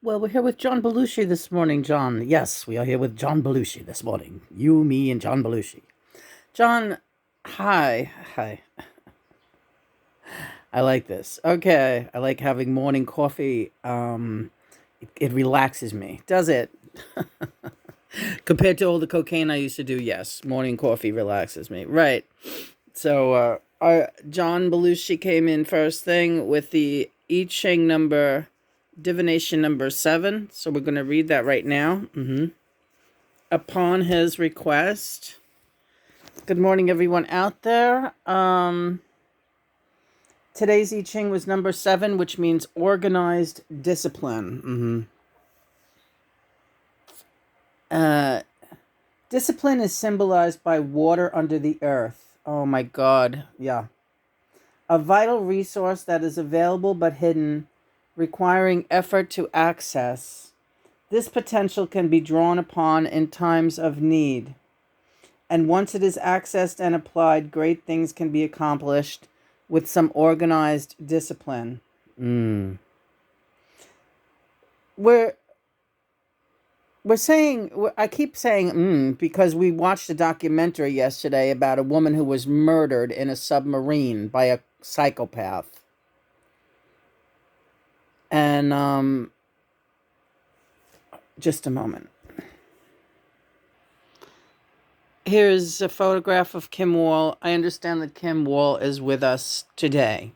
Well, we're here with John Belushi this morning, John. Yes, we are here with John Belushi this morning. You, me, and John Belushi. John, hi. Hi. I like this. Okay. I like having morning coffee. It relaxes me. Does it? Compared to all the cocaine I used to do, yes. Morning coffee relaxes me. Right. So, John Belushi came in first thing with the I Ching number, divination number 7. So we're going to read that right now. Upon his request. Good morning, everyone out there. Today's I Ching was number 7, which means organized discipline. Uh, Discipline is symbolized by water under the earth. Oh my God. Yeah. A vital resource that is available but hidden, requiring effort to access. This potential can be drawn upon in times of need. And once it is accessed and applied, great things can be accomplished with some organized discipline. We're I keep saying because we watched a documentary yesterday about a woman who was murdered in a submarine by a psychopath. And just a moment. Here's a photograph of Kim Wall. I understand that Kim Wall is with us today.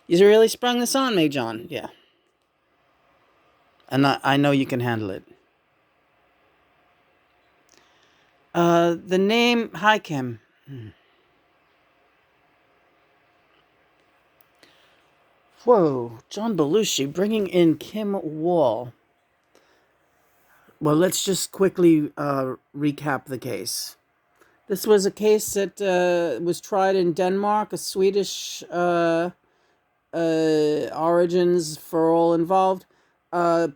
You really sprung this on me, John. Yeah. And I know you can handle it. The name... Hi, Kim. Whoa. John Belushi bringing in Kim Wall. Well, let's just quickly recap the case. This was a case that was tried in Denmark, a Swedish origins for all involved.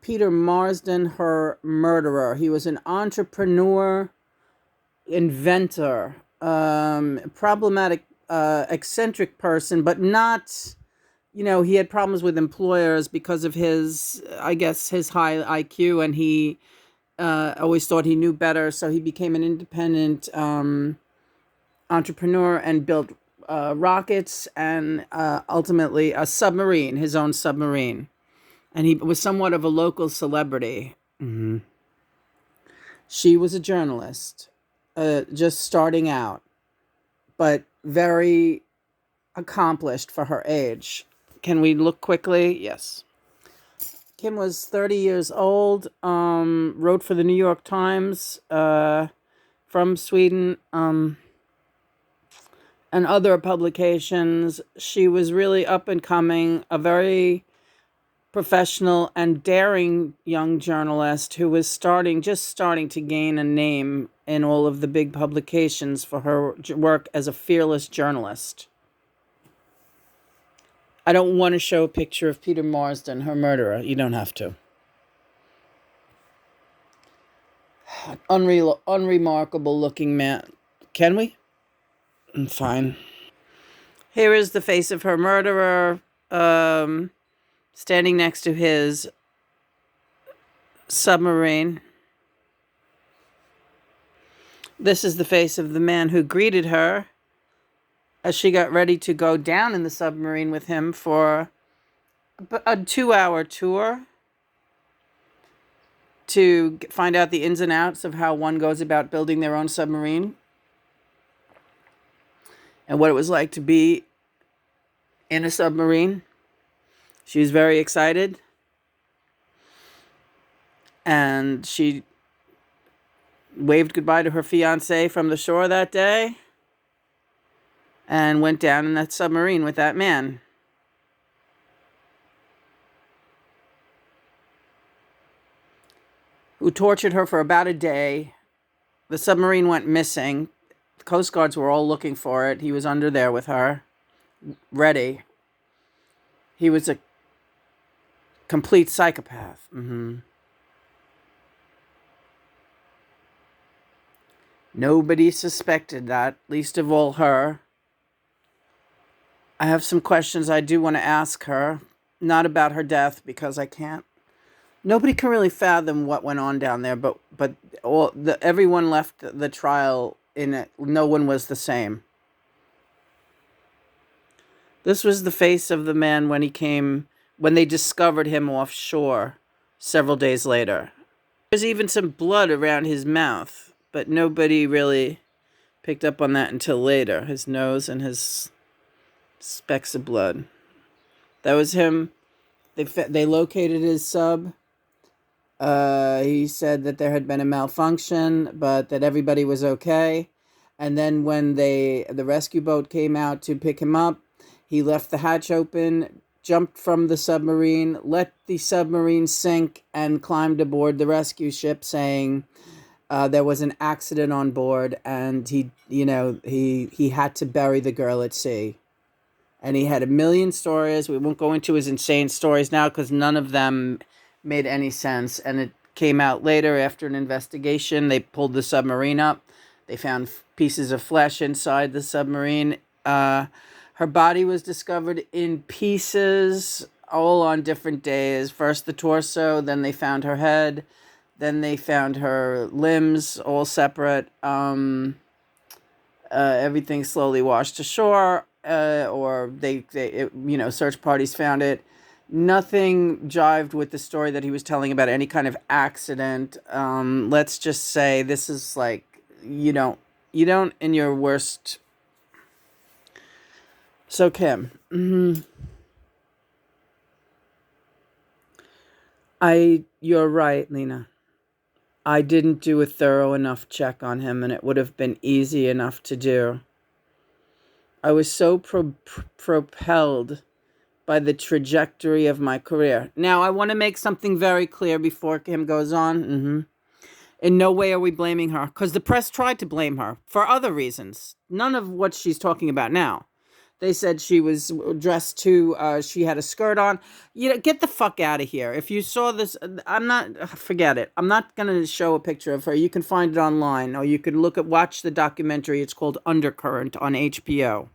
Peter Marsden, her murderer. He was an entrepreneur, inventor, problematic, eccentric person, but not, he had problems with employers because of his, I guess, his high IQ, and he always thought he knew better, so he became an independent entrepreneur and built rockets and ultimately a submarine, his own submarine. And he was somewhat of a local celebrity. She was a journalist, just starting out, but very accomplished for her age. Can we look quickly? Yes. Kim was 30 years old, wrote for the New York Times, from Sweden, and other publications. She was really up and coming, a very professional and daring young journalist who was just starting to gain a name in all of the big publications for her work as a fearless journalist. I don't want to show a picture of Peter Marsden, her murderer. You don't have to. Unremarkable looking man. Can we? Fine. Here is the face of her murderer, standing next to his submarine. This is the face of the man who greeted her as she got ready to go down in the submarine with him for a 2-hour tour to find out the ins and outs of how one goes about building their own submarine and what it was like to be in a submarine. She was very excited, and she waved goodbye to her fiancé from the shore that day and went down in that submarine with that man. Who tortured her for about a day. The submarine went missing. The Coast Guards were all looking for it. He was under there with her, ready. He was a complete psychopath. Nobody suspected that, least of all her. I have some questions I do want to ask her. Not about her death, because I can't. Nobody can really fathom what went on down there, but everyone left the trial in it. No one was the same. This was the face of the man when they discovered him offshore several days later. There's even some blood around his mouth, but nobody really picked up on that until later. His nose and his specks of blood. That was him. They located his sub. He said that there had been a malfunction, but that everybody was okay. And then when the rescue boat came out to pick him up, he left the hatch open, jumped from the submarine, let the submarine sink, and climbed aboard the rescue ship, saying there was an accident on board, and he had to bury the girl at sea. And he had a million stories. We won't go into his insane stories now because none of them made any sense. And it came out later after an investigation. They pulled the submarine up. They found pieces of flesh inside the submarine. Her body was discovered in pieces, all on different days. First the torso, then they found her head, then they found her limbs, all separate. Everything slowly washed ashore, or search parties found it. Nothing jived with the story that he was telling about any kind of accident. Let's just say this is like, you don't in your worst. So Kim, you're right, Lena. I didn't do a thorough enough check on him, and it would have been easy enough to do. I was so propelled by the trajectory of my career. Now, I want to make something very clear before Kim goes on. In no way are we blaming her, because the press tried to blame her for other reasons. None of what she's talking about now. They said she was dressed she had a skirt on. Get the fuck out of here. If you saw this, forget it. I'm not going to show a picture of her. You can find it online, or you can watch the documentary. It's called Undercurrent on HBO.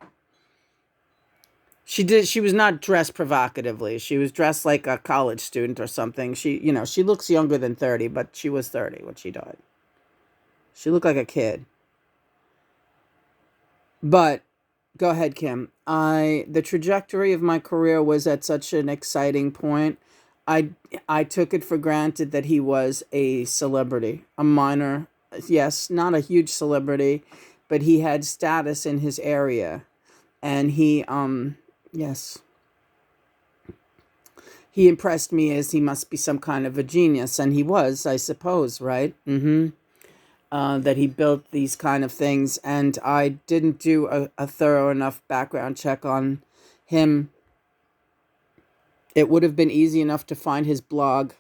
She was not dressed provocatively. She was dressed like a college student or something. She looks younger than 30, but she was 30 when she died. She looked like a kid. But go ahead, Kim. The trajectory of my career was at such an exciting point. I took it for granted that he was a celebrity, a minor, yes, not a huge celebrity, but he had status in his area, and yes, he impressed me as he must be some kind of a genius, and he was, I suppose, right? That he built these kind of things, and I didn't do a thorough enough background check on him. It would have been easy enough to find his blog.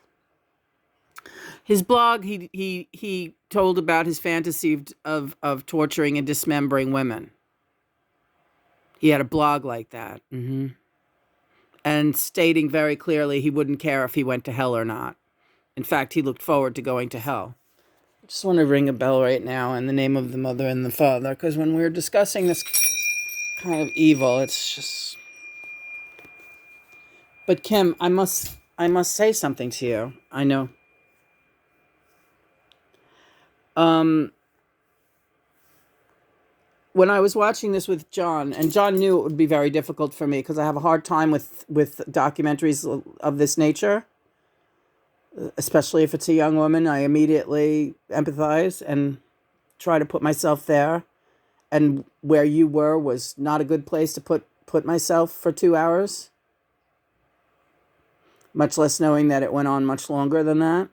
His blog, he told about his fantasy of torturing and dismembering women. He had a blog like that. And stating very clearly he wouldn't care if he went to hell or not. In fact, he looked forward to going to hell. I just want to ring a bell right now in the name of the Mother and the Father, because when we're discussing this kind of evil, it's just... But Kim, I must say something to you. I know. When I was watching this with John, and John knew it would be very difficult for me because I have a hard time with documentaries of this nature, especially if it's a young woman. I immediately empathize and try to put myself there. And where you were was not a good place to put myself for 2 hours, much less knowing that it went on much longer than that,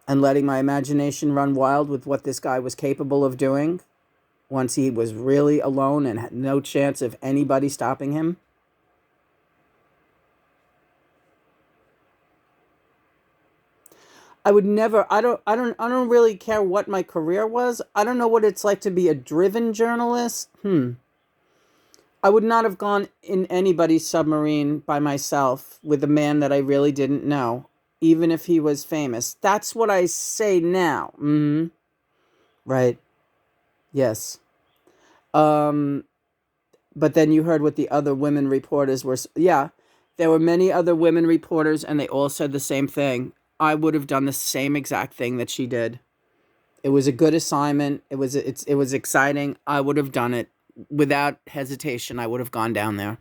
and letting my imagination run wild with what this guy was capable of doing once he was really alone and had no chance of anybody stopping him. I would never, I don't really care what my career was. I don't know what it's like to be a driven journalist. I would not have gone in anybody's submarine by myself with a man that I really didn't know, even if he was famous. That's what I say now. Right. Yes. But then you heard what the other women reporters were. Yeah, there were many other women reporters, and they all said the same thing. I would have done the same exact thing that she did. It was a good assignment. It was exciting. I would have done it without hesitation. I would have gone down there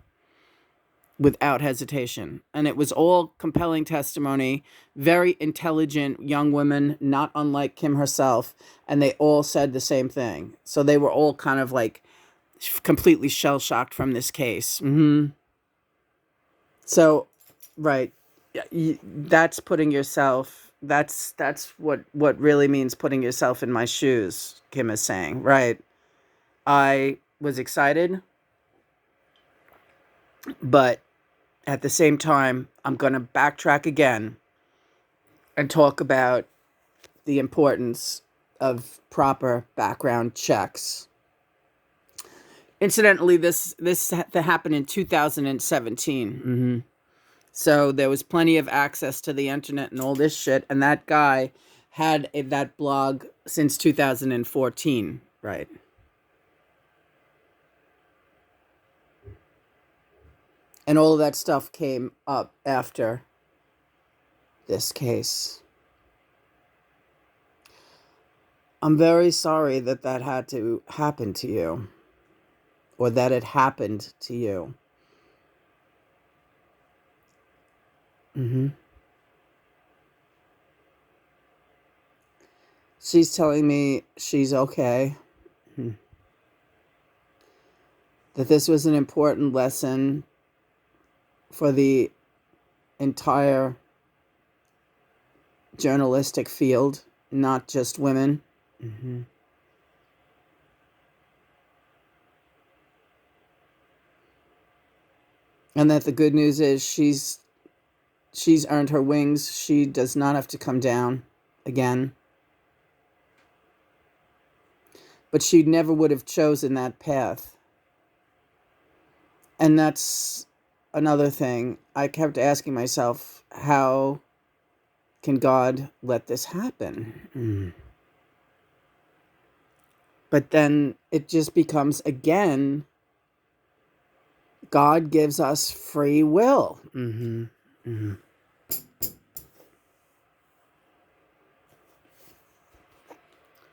without hesitation. And it was all compelling testimony, very intelligent young women, not unlike Kim herself, and they all said the same thing. So they were all kind of like completely shell shocked from this case. So, right, that's putting yourself. That's what really means putting yourself in my shoes. Kim is saying, right. I was excited, but at the same time, I'm going to backtrack again and talk about the importance of proper background checks. Incidentally, this happened in 2017. So there was plenty of access to the internet and all this shit, and that guy had that blog since 2014, right? And all of that stuff came up after this case. I'm very sorry that that had to happen to you, or that it happened to you. She's telling me she's okay. That this was an important lesson for the entire journalistic field, not just women. And that the good news is she's earned her wings. She does not have to come down again. But she never would have chosen that path. And that's another thing. I kept asking myself, how can God let this happen? But then it just becomes, again, God gives us free will.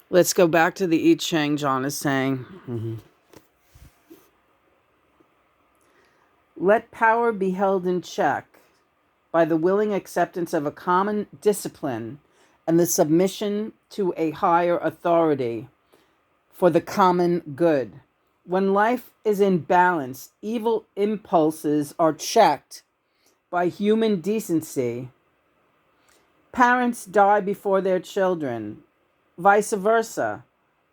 Let's go back to the I Ching. John is saying, let power be held in check by the willing acceptance of a common discipline and the submission to a higher authority for the common good. When life is in balance, evil impulses are checked by human decency. Parents die before their children, vice versa.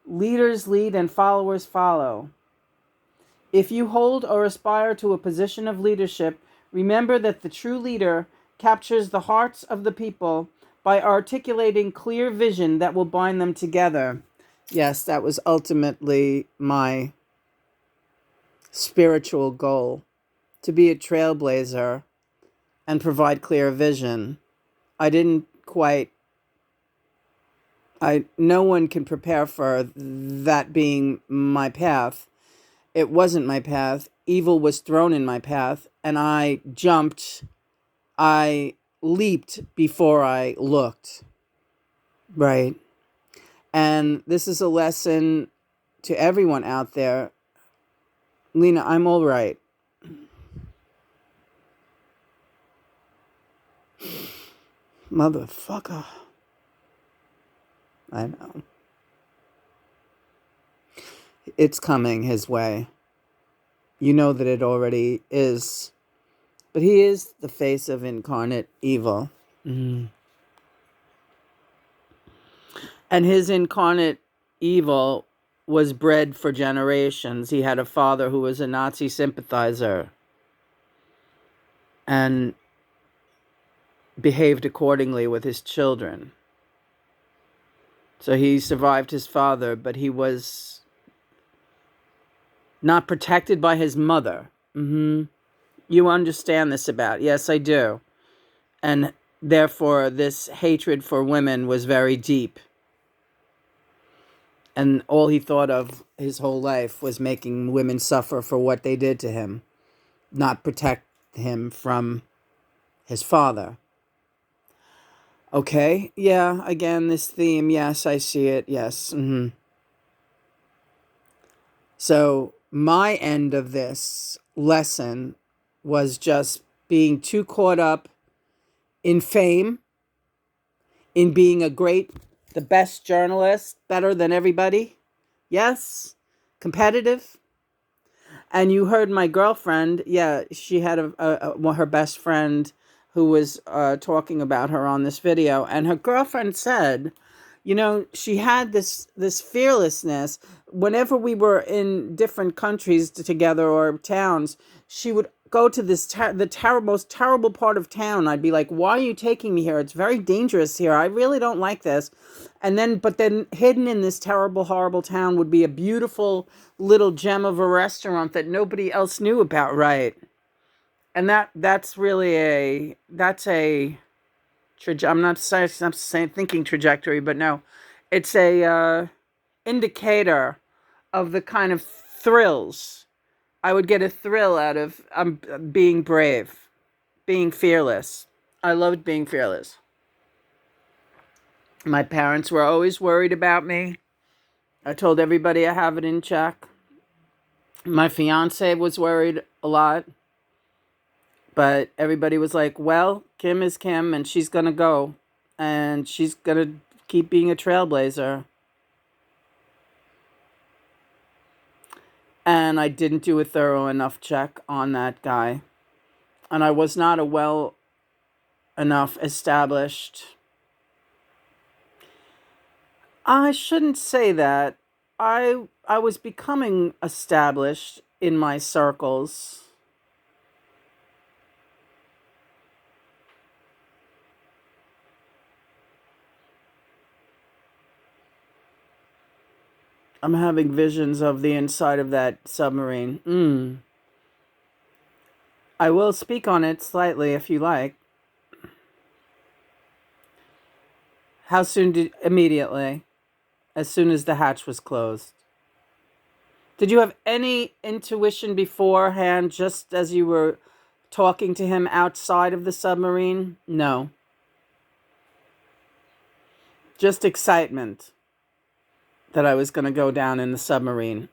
Leaders lead and followers follow. If you hold or aspire to a position of leadership, remember that the true leader captures the hearts of the people by articulating clear vision that will bind them together. Yes, that was ultimately my spiritual goal, to be a trailblazer and provide clear vision. No one can prepare for that being my path. It wasn't my path. Evil was thrown in my path, and I leaped before I looked. Right. And this is a lesson to everyone out there. Lena, I'm all right. Motherfucker. I know. It's coming his way. You know that it already is. But he is the face of incarnate evil. And his incarnate evil was bred for generations. He had a father who was a Nazi sympathizer and behaved accordingly with his children. So he survived his father, but he was not protected by his mother. You understand this about? Yes, I do. And therefore, this hatred for women was very deep. And all he thought of his whole life was making women suffer for what they did to him, not protect him from his father. Okay, yeah, again, this theme, yes, I see it, yes. So, my end of this lesson was just being too caught up in fame, in being the best journalist, better than everybody. Yes, competitive. And you heard my girlfriend, yeah, she had her best friend who was talking about her on this video, and her girlfriend said, she had this fearlessness. Whenever we were in different countries together or towns, she would go to most terrible part of town. I'd be like, "Why are you taking me here? It's very dangerous here. I really don't like this." But then hidden in this terrible, horrible town would be a beautiful little gem of a restaurant that nobody else knew about, right? And that's really I'm not saying thinking trajectory, but no, it's a indicator of the kind of thrills. I would get a thrill out of being brave, being fearless. I loved being fearless. My parents were always worried about me. I told everybody I have it in check. My fiance was worried a lot, but everybody was like, well, Kim is Kim, and she's going to go, and she's going to keep being a trailblazer. And I didn't do a thorough enough check on that guy. And I was not a well enough established. I shouldn't say that. I was becoming established in my circles. I'm having visions of the inside of that submarine. I will speak on it slightly if you like. How soon immediately, as soon as the hatch was closed. Did you have any intuition beforehand, just as you were talking to him outside of the submarine? No. Just excitement that I was going to go down in the submarine.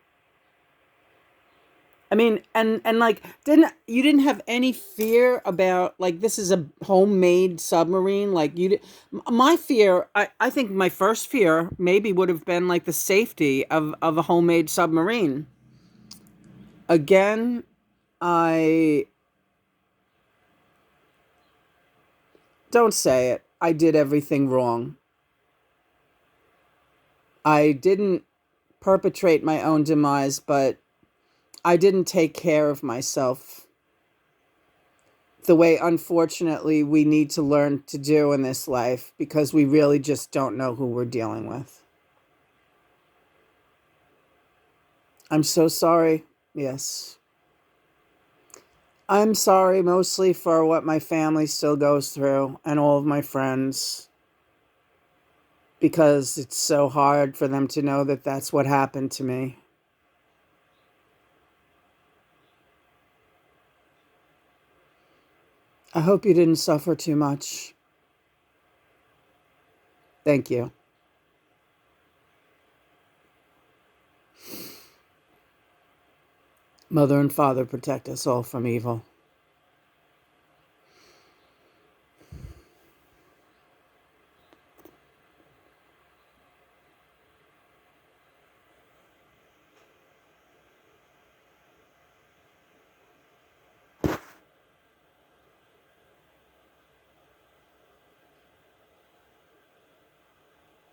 I mean, and like, didn't have any fear about, like, this is a homemade submarine? Like, my fear, I think my first fear maybe would have been like the safety of a homemade submarine. Again, I don't say it. I did everything wrong. I didn't perpetrate my own demise, but I didn't take care of myself the way, unfortunately, we need to learn to do in this life, because we really just don't know who we're dealing with. I'm so sorry. Yes. I'm sorry mostly for what my family still goes through and all of my friends, because it's so hard for them to know that that's what happened to me. I hope you didn't suffer too much. Thank you. Mother and Father, protect us all from evil.